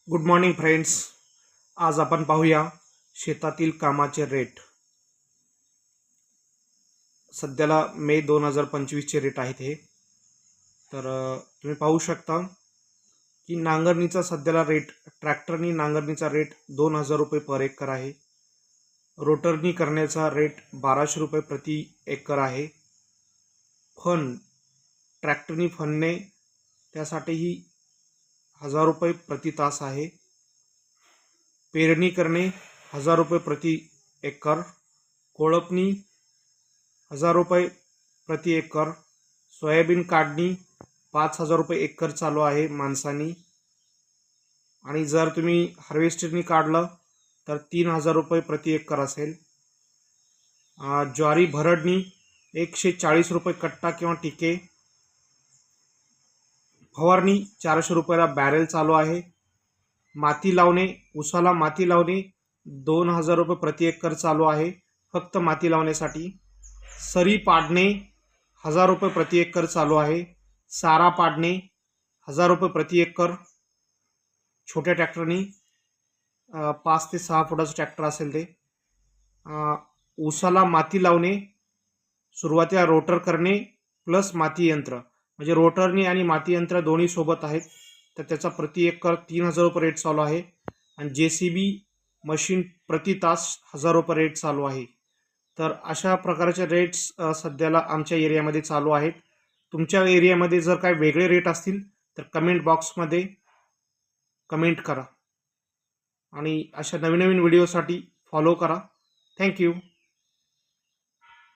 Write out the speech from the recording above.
Good morning friends. आज आपण पाहूया शेतातील कामाचे रेट. सध्याला मे 2025चे रेट आहेत हे. तर तुम्ही पाहू शकता की नांगरणीचा सध्याला रेट, ट्रॅक्टरनी नांगरणीचा रेट 2000 रुपये पर एकर आहे. रोटरनी करण्याचा रेट 1200 रुपये प्रति एकर आहे. ट्रॅक्टरनी फणणे त्यासाठीही 1000 रुपये प्रति तास आहे. पेरणी करणे 1000 रुपये प्रति एकर. कोळपणी 1000 रुपये प्रति एकर. सोयाबीन काढणी 5000 रुपये एकर चालू आहे माणसांनी. आणि जर तुम्ही हार्वेस्टरनी काढलं तर 3000 रुपये प्रति एकर असेल. ज्वारी भरडणी 140 रुपये कट्टा किंवा टिके. फवारणी 400 रुपयाला बॅरेल चालू आहे. माती लावणे, उसाला माती लावणे 2000 रुपये प्रति एकर चालू आहे फक्त माती लावण्यासाठी. सरी पाडणे 1000 रुपये प्रति एकर चालू आहे. सारा पाडणे 1000 रुपये प्रति एकर. छोट्या ट्रॅक्टरनी 5 ते 6 फुटाचं ट्रॅक्टर असेल ते. उसाला माती लावणे, सुरुवातीला रोटर करणे प्लस माती यंत्र, म्हणजे रोटरनी आणि माती यंत्र दोन्ही सोबत आहेत, तर त्याचा प्रति एकर 3000 रुपये रेट चालू आहे. आणि JCB मशीन प्रति तास 1000 रुपये रेट चालू आहे. तर अशा प्रकारचे रेट्स सध्याला आमच्या एरियामध्ये चालू आहेत. तुमच्या एरियामध्ये जर काही वेगळे रेट असतील तर कमेंट बॉक्समध्ये कमेंट करा आणि अशा नवीन नवीन व्हिडिओसाठी फॉलो करा. थँक्यू.